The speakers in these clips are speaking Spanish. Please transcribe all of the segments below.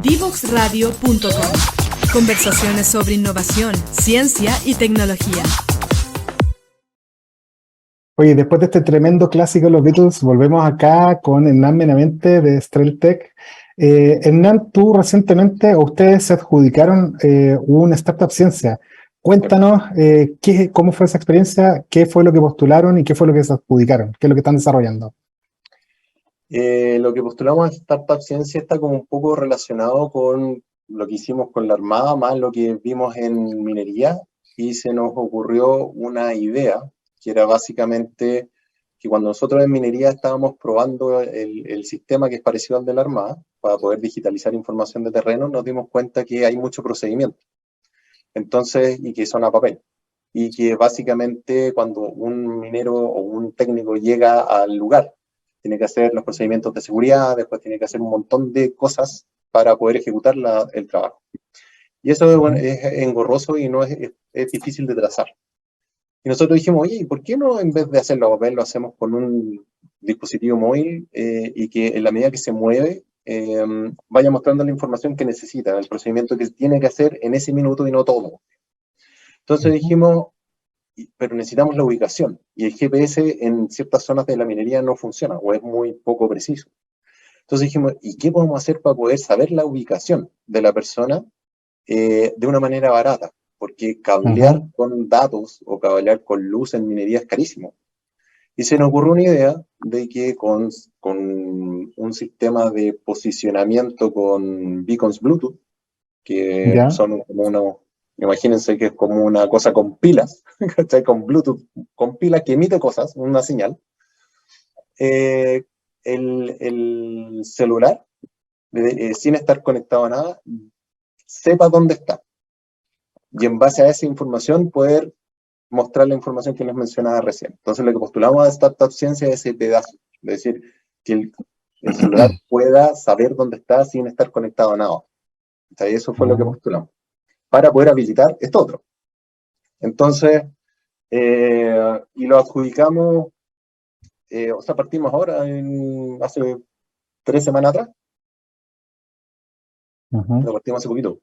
Divoxradio.com. Conversaciones sobre innovación, ciencia y tecnología. Oye, después de este tremendo clásico de los Beatles, volvemos acá con Hernán Menamente de Streltec. Hernán, tú recientemente, o ustedes se adjudicaron una startup ciencia. Cuéntanos cómo fue esa experiencia, qué fue lo que postularon y qué fue lo que se adjudicaron, qué es lo que están desarrollando. Lo que postulamos a Startup Ciencia está como un poco relacionado con lo que hicimos con la Armada, más lo que vimos en minería, y se nos ocurrió una idea, que era básicamente que cuando nosotros en minería estábamos probando el sistema que es parecido al de la Armada, para poder digitalizar información de terreno, nos dimos cuenta que hay mucho procedimiento, entonces, y que son a papel. Y que básicamente cuando un minero o un técnico llega al lugar, tiene que hacer los procedimientos de seguridad, después tiene que hacer un montón de cosas para poder ejecutar el trabajo. Y eso bueno, es engorroso y no es difícil de trazar. Y nosotros dijimos, oye, ¿y por qué no en vez de hacerlo a papel lo hacemos con un dispositivo móvil y que en la medida que se mueve vaya mostrando la información que necesita, el procedimiento que tiene que hacer en ese minuto y no todo? Entonces dijimos, pero necesitamos la ubicación, y el GPS en ciertas zonas de la minería no funciona, o es muy poco preciso. Entonces dijimos, ¿y qué podemos hacer para poder saber la ubicación de la persona de una manera barata? Porque cablear con datos o cablear con luz en minería es carísimo. Y se nos ocurrió una idea de que con un sistema de posicionamiento con beacons Bluetooth, que son como unos, imagínense que es como una cosa con pilas, ¿cachai? Con Bluetooth, con pilas que emite cosas, una señal. El celular, sin estar conectado a nada, sepa dónde está. Y en base a esa información poder mostrar la información que les mencionaba recién. Entonces lo que postulamos a Startup Ciencia es ese pedazo, es decir, que el celular pueda saber dónde está sin estar conectado a nada. O sea, eso fue lo que postulamos, para poder habilitar esto otro. Entonces, y lo adjudicamos, o sea, partimos ahora, hace 3 semanas atrás. Lo partimos hace poquito.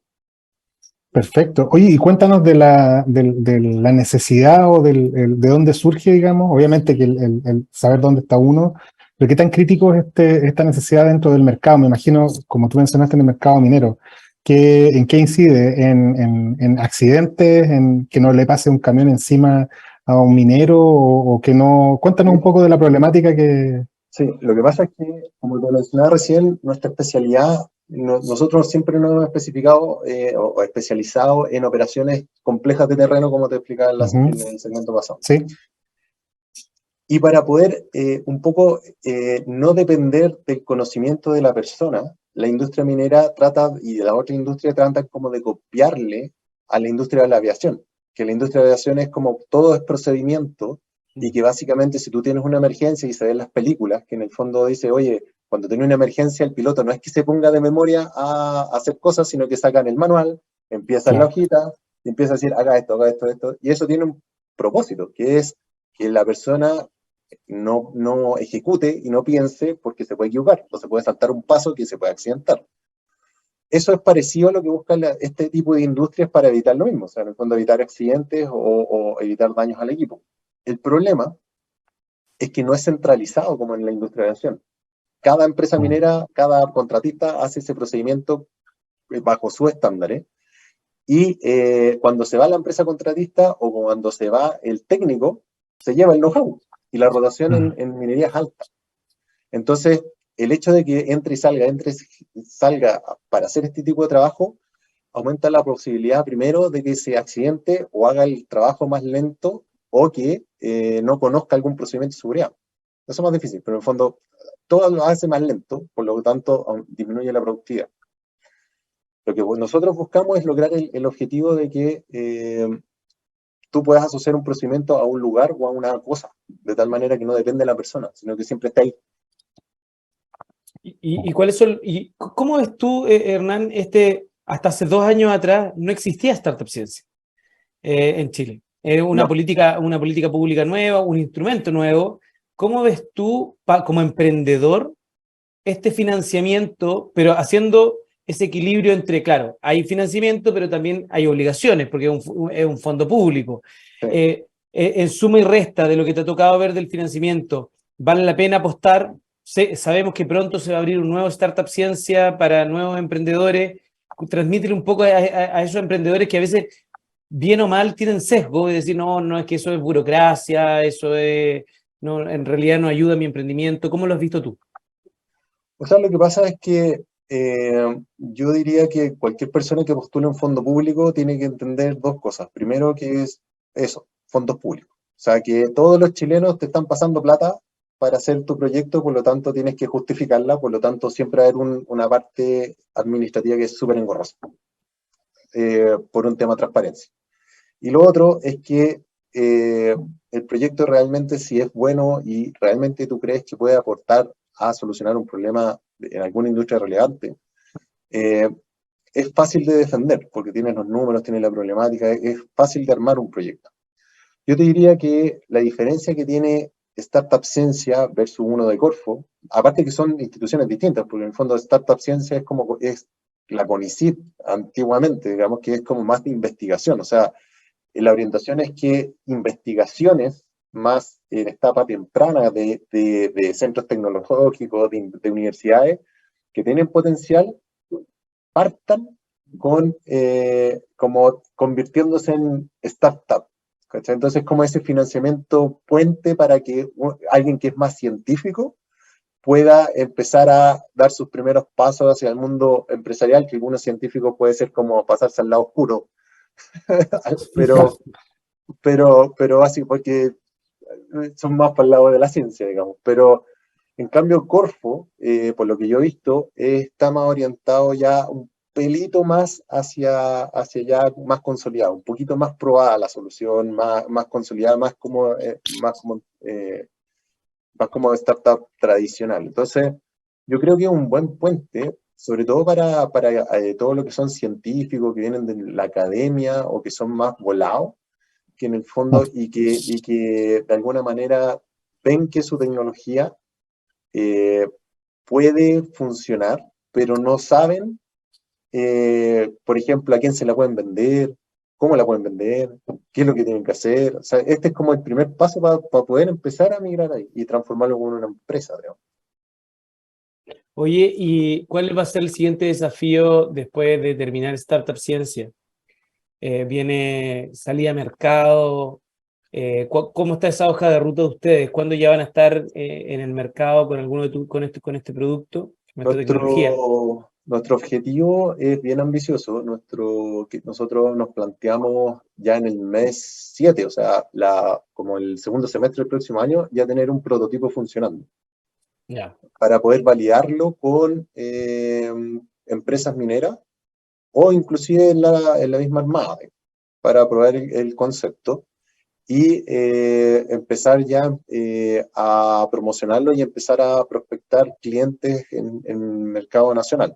Perfecto. Oye, y cuéntanos de la necesidad o de dónde surge, digamos, obviamente que el saber dónde está uno, pero qué tan crítico es esta necesidad dentro del mercado. Me imagino, como tú mencionaste, en el mercado minero, ¿en qué incide? ¿En accidentes? ¿En que no le pase un camión encima a un minero? ¿O que no? Cuéntanos un poco de la problemática que... Sí, lo que pasa es que, como te mencionaba recién, nuestra especialidad, nosotros siempre nos hemos especificado o especializado en operaciones complejas de terreno, como te explicaba en el segmento pasado. Sí. Y para poder un poco no depender del conocimiento de la persona, la industria minera trata, y la otra industria tratan como de copiarle a la industria de la aviación, que la industria de la aviación es como todo es procedimiento, y que básicamente si tú tienes una emergencia y se ven las películas, que en el fondo dice, oye, cuando tiene una emergencia el piloto no es que se ponga de memoria a hacer cosas, sino que sacan el manual, empieza en la hojita, y empieza a decir, haga esto, y eso tiene un propósito, que es que la persona no ejecute y no piense porque se puede equivocar, o se puede saltar un paso que se puede accidentar. Eso es parecido a lo que buscan este tipo de industrias para evitar lo mismo, o sea, en el fondo evitar accidentes o evitar daños al equipo. El problema es que no es centralizado como en la industria de la aviación. Cada empresa minera, cada contratista hace ese procedimiento bajo sus estándares, y cuando se va la empresa contratista o cuando se va el técnico, se lleva el know-how, y la rotación en minería es alta. Entonces, el hecho de que entre y salga para hacer este tipo de trabajo, aumenta la posibilidad primero de que se accidente o haga el trabajo más lento, o que no conozca algún procedimiento de seguridad. Eso es más difícil, pero en el fondo todo lo hace más lento, por lo tanto disminuye la productividad. Lo que nosotros buscamos es lograr el objetivo de que tú puedas asociar un procedimiento a un lugar o a una cosa, de tal manera que no depende de la persona, sino que siempre está ahí. ¿Y cómo ves tú, Hernán, hasta hace 2 años atrás no existía Startup Ciencia en Chile? Una política pública nueva, un instrumento nuevo. ¿Cómo ves tú, como emprendedor, este financiamiento, pero haciendo ese equilibrio entre, claro, hay financiamiento, pero también hay obligaciones, porque es un fondo público. Sí. En suma y resta de lo que te ha tocado ver del financiamiento, ¿vale la pena apostar? Sabemos que pronto se va a abrir un nuevo Startup Ciencia para nuevos emprendedores. Transmítele un poco a esos emprendedores que a veces, bien o mal, tienen sesgo de decir, no, no, es que eso es burocracia, eso es, no, en realidad no ayuda a mi emprendimiento. ¿Cómo lo has visto tú? O sea, lo que pasa es que yo diría que cualquier persona que postule un fondo público tiene que entender dos cosas. Primero, que es eso, fondos públicos. O sea, que todos los chilenos te están pasando plata para hacer tu proyecto, por lo tanto tienes que justificarla, por lo tanto siempre va a haber una parte administrativa que es súper engorrosa, por un tema de transparencia. Y lo otro es que el proyecto realmente, si es bueno y realmente tú crees que puede aportar a solucionar un problema en alguna industria relevante, es fácil de defender, porque tienes los números, tienes la problemática, es fácil de armar un proyecto. Yo te diría que la diferencia que tiene Startup Ciencia versus uno de Corfo, aparte que son instituciones distintas, porque en el fondo Startup Ciencia es la CONICYT antiguamente, digamos que es como más de investigación, o sea, la orientación es que investigaciones más en etapa temprana de centros tecnológicos, de universidades que tienen potencial, partan como convirtiéndose en startup. ¿Cachai? Entonces, como ese financiamiento puente para que alguien que es más científico pueda empezar a dar sus primeros pasos hacia el mundo empresarial, que algunos científicos puede ser como pasarse al lado oscuro, pero así, porque son más para el lado de la ciencia, digamos. Pero en cambio, Corfo, por lo que yo he visto, está más orientado ya un pelito más hacia ya más consolidado, un poquito más probada la solución, más consolidada, más como startup tradicional. Entonces, yo creo que es un buen puente, sobre todo para todo lo que son científicos que vienen de la academia o que son más volados, que en el fondo y que de alguna manera ven que su tecnología puede funcionar, pero no saben, por ejemplo, a quién se la pueden vender, cómo la pueden vender, qué es lo que tienen que hacer. O sea, este es como el primer paso para poder empezar a migrar ahí y transformarlo en una empresa, digamos. Oye, ¿y cuál va a ser el siguiente desafío después de terminar Startup Ciencia? ¿Viene salida a mercado? ¿Cómo está esa hoja de ruta de ustedes? ¿Cuándo ya van a estar en el mercado con con este producto, con esta tecnología? Nuestro objetivo es bien ambicioso. Nosotros nos planteamos ya en el mes 7, o sea, como el segundo semestre del próximo año, ya tener un prototipo funcionando. Ya. Para poder validarlo con empresas mineras o inclusive en la misma Armada, para probar el concepto y empezar ya a promocionarlo y empezar a prospectar clientes en el mercado nacional.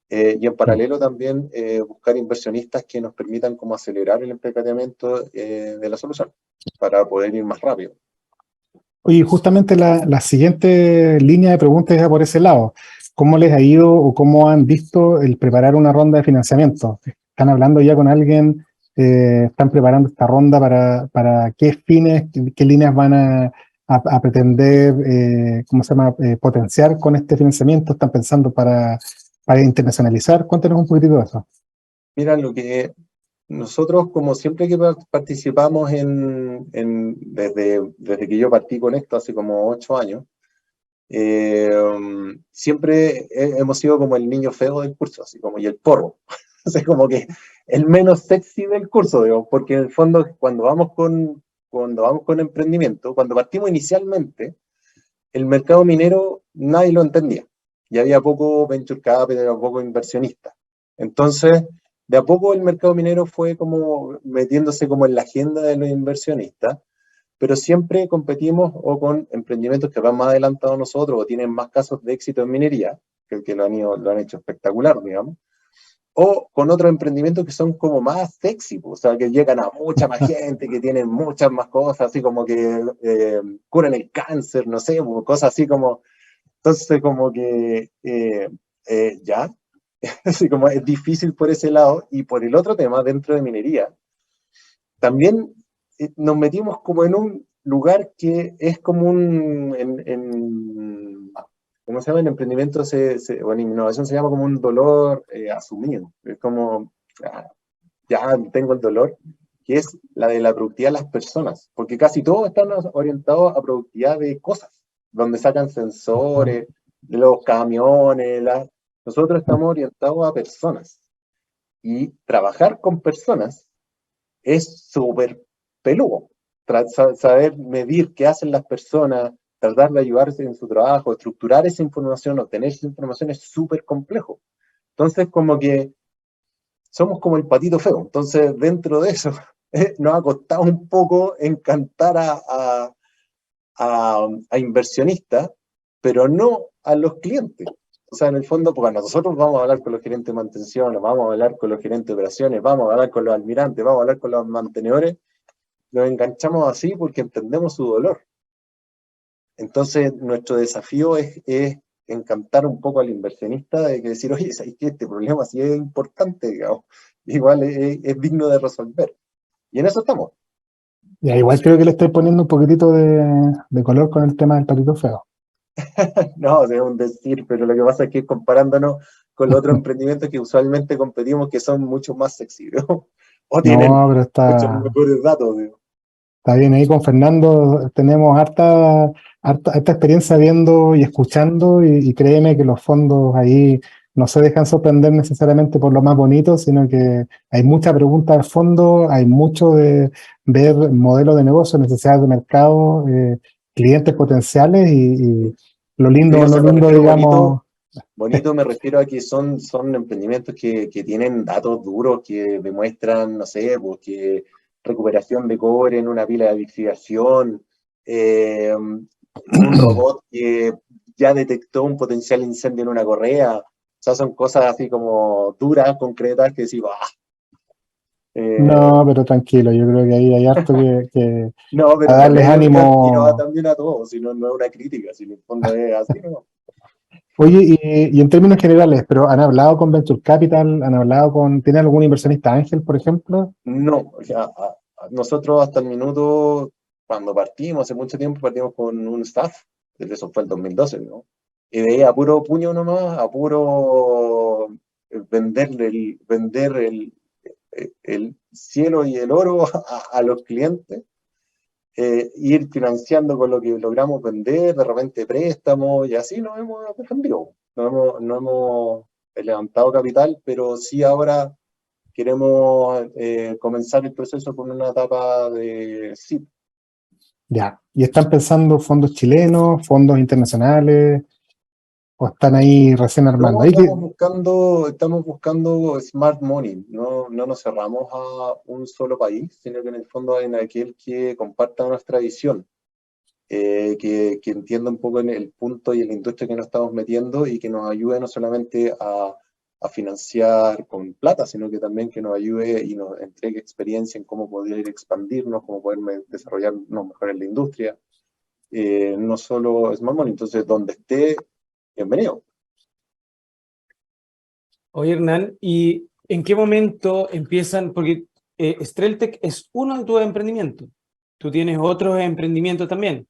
Y en paralelo también buscar inversionistas que nos permitan como acelerar el empresariamiento de la solución para poder ir más rápido. Oye, justamente la siguiente línea de preguntas es por ese lado. ¿Cómo les ha ido o cómo han visto el preparar una ronda de financiamiento? ¿Están hablando ya con alguien? ¿Están preparando esta ronda para qué fines, qué líneas van a pretender, ¿cómo se llama?, potenciar con este financiamiento? ¿Están pensando para internacionalizar? Cuéntanos un poquitito de eso. Mira, lo que nosotros, como siempre que participamos desde que yo partí con esto, hace como 8 años, siempre hemos sido como el niño feo del curso, así como y el porro. O sea, como que el menos sexy del curso, digo, porque en el fondo cuando vamos con emprendimiento, cuando partimos inicialmente, el mercado minero nadie lo entendía. Y había poco venture capital, poco inversionista. Entonces, de a poco el mercado minero fue como metiéndose como en la agenda de los inversionistas, pero siempre competimos o con emprendimientos que van más adelantados nosotros o tienen más casos de éxito en minería, que lo han hecho espectacular, digamos, o con otros emprendimientos que son como más sexy, o sea, que llegan a mucha más gente, que tienen muchas más cosas, así como que curan el cáncer, no sé, cosas así como, entonces como que ya, así como es difícil por ese lado. Y por el otro tema, dentro de minería, también nos metimos como en un lugar que es como ¿cómo se llama? En emprendimiento o en innovación se llama como un dolor asumido. Es como, ah, ya tengo el dolor, que es la de la productividad de las personas, porque casi todos están orientados a productividad de cosas, donde sacan sensores, de los camiones, nosotros estamos orientados a personas, y trabajar con personas es súper peludo. Saber medir qué hacen las personas, tratar de ayudarse en su trabajo, estructurar esa información, obtener esa información es súper complejo. Entonces, como que somos como el patito feo. Entonces, dentro de eso, nos ha costado un poco encantar a inversionistas, pero no a los clientes. O sea, en el fondo, porque nosotros vamos a hablar con los gerentes de mantención, vamos a hablar con los gerentes de operaciones, vamos a hablar con los almirantes, vamos a hablar con los mantenedores, nos enganchamos así porque entendemos su dolor. Entonces, nuestro desafío es encantar un poco al inversionista de que decir, oye, ¿sabes qué? Este problema sí es importante, digamos, igual es digno de resolver. Y en eso estamos. Ya, igual creo que le estoy poniendo un poquitito de color con el tema del patito feo. No, es un decir, pero lo que pasa es que comparándonos con los otros emprendimientos que usualmente competimos, que son mucho más sexy, ¿no? O tienen No, pero muchos mejores datos, digo. está bien, ahí con Fernando tenemos harta experiencia viendo y escuchando, y créeme que los fondos ahí no se dejan sorprender necesariamente por lo más bonito, sino que hay mucha pregunta al fondo, hay mucho de ver modelos de negocio, necesidades de mercado, clientes potenciales, y lo Sí, lindo o o no sea, me lindo, refiero digamos. bonito me refiero a que son emprendimientos que tienen datos duros que demuestran, no sé, pues que recuperación de cobre en una pila de lixiviación, un robot que ya detectó un potencial incendio en una correa. O sea, son cosas así como duras, concretas, que decimos, No, pero tranquilo, yo creo que ahí hay harto que no, a pero no le darles digo que no ánimo. también a todos, sino no es una crítica, si en el fondo es así, ¿no? Oye, y en términos generales, ¿pero han hablado con Venture Capital? ¿Tiene algún inversionista ángel, por ejemplo? No, o sea, nosotros hasta el minuto, cuando partimos, hace mucho tiempo, partimos con un staff, eso fue el 2012, ¿no? Y de ahí a puro puño nomás, a puro vender el cielo y el oro a los clientes, ir financiando con lo que logramos vender, de repente préstamos, y así nos hemos defendido. No hemos levantado capital, pero sí ahora queremos comenzar el proceso con una etapa de SIP. Ya. ¿Y están pensando fondos chilenos, fondos internacionales, o están ahí recién armando? No, Ahí estamos buscando smart money, no nos cerramos a un solo país, sino que en el fondo en aquel que comparta nuestra visión, que entienda un poco en el punto y en la industria que nos estamos metiendo y que nos ayude no solamente a financiar con plata, sino que también que nos ayude y nos entregue experiencia en cómo poder expandirnos, cómo poder desarrollarnos mejor en la industria, no solo Smart Money. Entonces, donde esté, bienvenido. Oye, Hernán, ¿y en qué momento empiezan? Porque Streltec es uno de tus emprendimientos. Tú tienes otros emprendimientos también.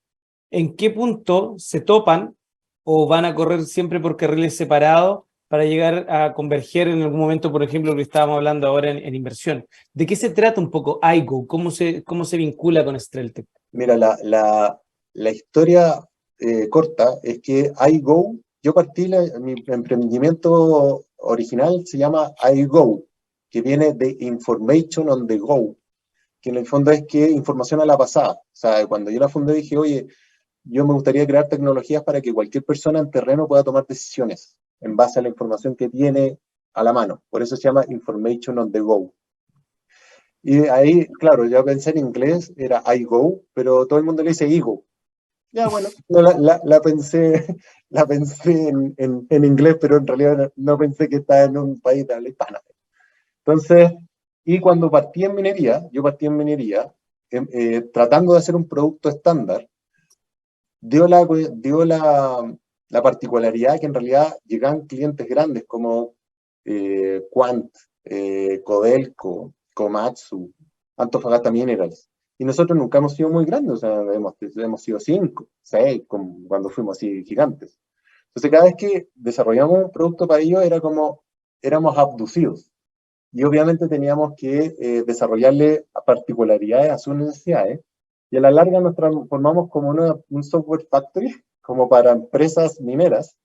¿En qué punto se topan o van a correr siempre por carriles separados para llegar a converger en algún momento, por ejemplo, lo que estábamos hablando ahora en inversión? ¿De qué se trata un poco iGo? ¿Cómo se vincula con Streltec? Mira, la historia corta es que iGo, yo partí, mi emprendimiento original se llama iGo, que viene de Information on the Go, que en el fondo es que información a la pasada. O sea, cuando yo la fundé dije, oye, yo me gustaría crear tecnologías para que cualquier persona en terreno pueda tomar decisiones en base a la información que tiene a la mano. Por eso se llama Information on the Go. Y ahí, claro, yo pensé en inglés, era I go, pero todo el mundo le dice Igo. Ya, bueno, no, la pensé en inglés, pero en realidad no pensé que estaba en un país de habla hispana. Entonces, y cuando yo partí en minería, tratando de hacer un producto estándar, dio la particularidad que en realidad llegaban clientes grandes como Quant, Codelco, Komatsu, Antofagasta Minerals. Y nosotros nunca hemos sido muy grandes, o sea, hemos sido 5, 6, cuando fuimos así gigantes. Entonces, cada vez que desarrollamos un producto para ellos, era como, éramos abducidos. Y obviamente teníamos que desarrollarle particularidades a sus necesidades. Y a la larga nos transformamos como un software factory, como para empresas mineras,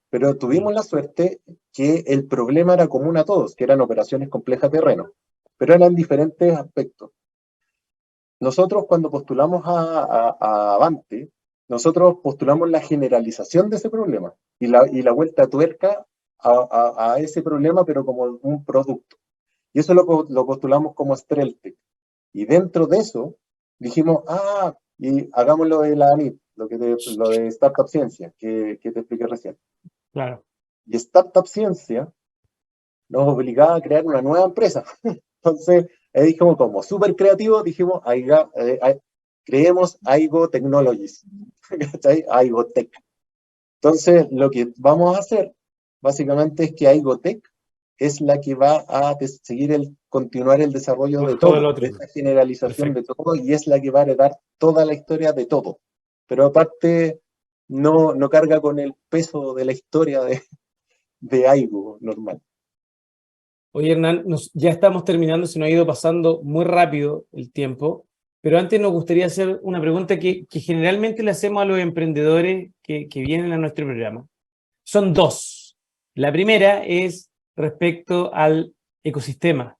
pero tuvimos la suerte que el problema era común a todos, que eran operaciones complejas de terreno, pero eran diferentes aspectos. Nosotros cuando postulamos a Avante, nosotros postulamos la generalización de ese problema y la vuelta a tuerca a ese problema, pero como un producto. Y eso lo postulamos como Streltec. Y dentro de eso dijimos, y hagamos lo de la ANIT, lo de Startup Ciencia, que te expliqué recién. Claro. Y Startup Ciencia nos obligaba a crear una nueva empresa. Entonces, ahí dijimos, como súper creativo, dijimos, creemos Aigo Technologies, ¿cachai? Aigo Tech. Entonces, lo que vamos a hacer, básicamente, es que Aigo Tech es la que va a continuar el desarrollo de todo, de esta generalización. Perfecto. De todo, y es la que va a heredar toda la historia de todo. Pero aparte, no carga con el peso de la historia de Aigo normal. Oye, Hernán, ya estamos terminando, se nos ha ido pasando muy rápido el tiempo, pero antes nos gustaría hacer una pregunta que generalmente le hacemos a los emprendedores que vienen a nuestro programa. Son dos. La primera es respecto al ecosistema.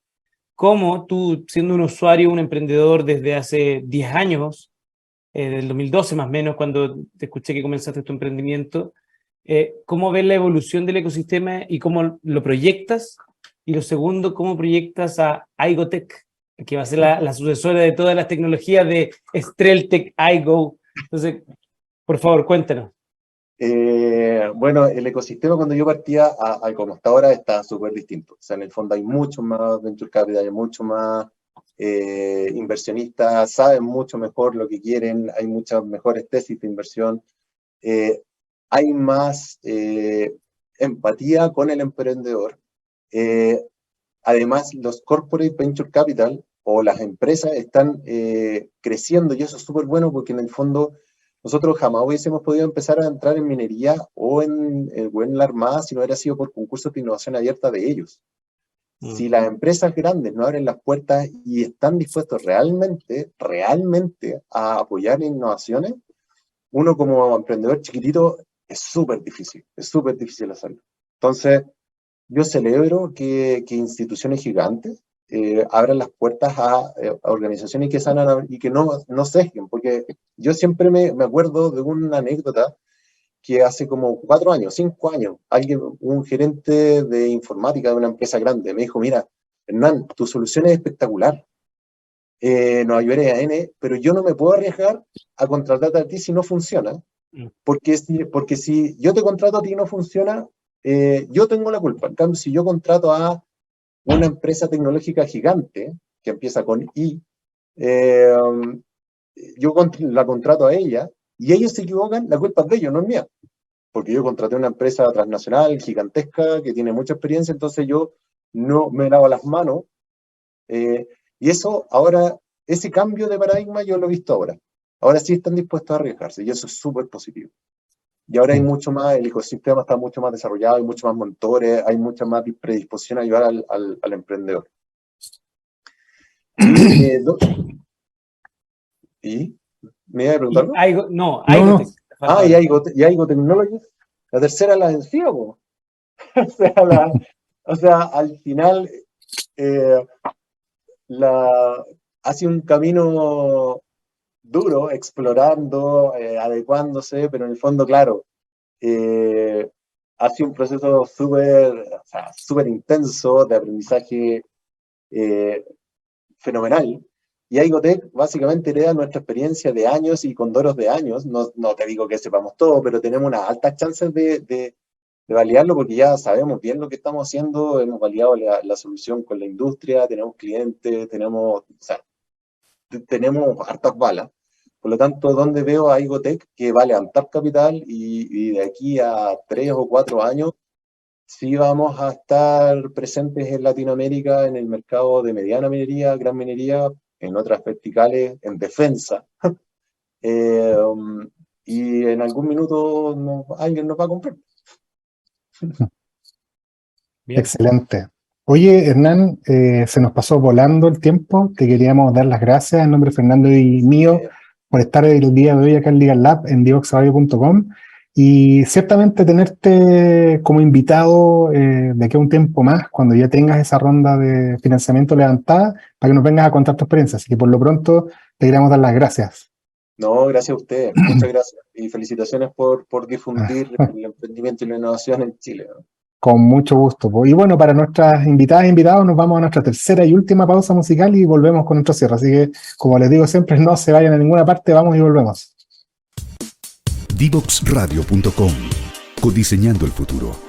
¿Cómo tú, siendo un usuario, un emprendedor desde hace 10 años, del 2012 más o menos, cuando te escuché que comenzaste tu emprendimiento, cómo ves la evolución del ecosistema y cómo lo proyectas? Y lo segundo, ¿cómo proyectas a Aigotech, que va a ser la sucesora de todas las tecnologías de Streltec, Aigo? Entonces, por favor, cuéntanos. Bueno, el ecosistema cuando yo partía a como está ahora está súper distinto. O sea, en el fondo hay mucho más venture capital, hay mucho más inversionistas, saben mucho mejor lo que quieren, hay muchas mejores tesis de inversión, hay más empatía con el emprendedor. Además, los corporate venture capital o las empresas están creciendo y eso es súper bueno porque en el fondo nosotros jamás hubiésemos podido empezar a entrar en minería o en la Armada si no hubiera sido por concursos de innovación abierta de ellos. Si las empresas grandes no abren las puertas y están dispuestos realmente a apoyar innovaciones, uno como emprendedor chiquitito es súper difícil hacerlo. Entonces, yo celebro que instituciones gigantes abran las puertas a organizaciones y que no sesguen, porque yo siempre me acuerdo de una anécdota que hace como 4 años, 5 años, un gerente de informática de una empresa grande me dijo, mira, Hernán, tu solución es espectacular, Nueva York EAN, pero yo no me puedo arriesgar a contratarte a ti si no funciona, porque si yo te contrato a ti y no funciona, yo tengo la culpa. En cambio, si yo contrato a una empresa tecnológica gigante, que empieza con I, yo la contrato a ella, y ellos se equivocan, la culpa es de ellos, no es mía. Porque yo contraté una empresa transnacional, gigantesca, que tiene mucha experiencia, entonces yo no me lavo las manos. Y eso ahora, ese cambio de paradigma yo lo he visto ahora. Ahora sí están dispuestos a arriesgarse, y eso es súper positivo. Y ahora hay mucho más, el ecosistema está mucho más desarrollado, hay muchos más mentores, hay mucha más predisposición a ayudar al emprendedor. ¿Y? ¿Me iba a preguntar? Aigotech. Y Aigo Technologies. La tercera la venció, po. O sea, al final ha sido un camino duro, explorando, adecuándose, pero en el fondo, claro, ha sido un proceso súper intenso de aprendizaje fenomenal. Y Aigotech básicamente hereda nuestra experiencia de años y con doros de años. No te digo que sepamos todo, pero tenemos unas altas chances de validarlo porque ya sabemos bien lo que estamos haciendo, hemos validado la solución con la industria, tenemos clientes, tenemos hartas balas. Por lo tanto, ¿dónde veo a Aigotech que va a levantar capital y de aquí a 3 o 4 años Sí vamos a estar presentes en Latinoamérica en el mercado de mediana minería, gran minería, en otras verticales, en defensa. Y en algún minuto alguien nos va a comprar. Bien. Excelente. Oye, Hernán, se nos pasó volando el tiempo. Te queríamos dar las gracias en nombre de Fernando y mío por estar el día de hoy acá en Legal Lab en divoxradio.com y ciertamente tenerte como invitado de aquí a un tiempo más, cuando ya tengas esa ronda de financiamiento levantada, para que nos vengas a contar tu experiencia. Así que por lo pronto te queríamos dar las gracias. No, gracias a ustedes, muchas gracias. Y felicitaciones por difundir el emprendimiento y la innovación en Chile, ¿no? Con mucho gusto. Y bueno, para nuestras invitadas e invitados nos vamos a nuestra tercera y última pausa musical y volvemos con nuestro cierre. Así que, como les digo siempre, no se vayan a ninguna parte, vamos y volvemos. Divoxradio.com, codiseñando el futuro.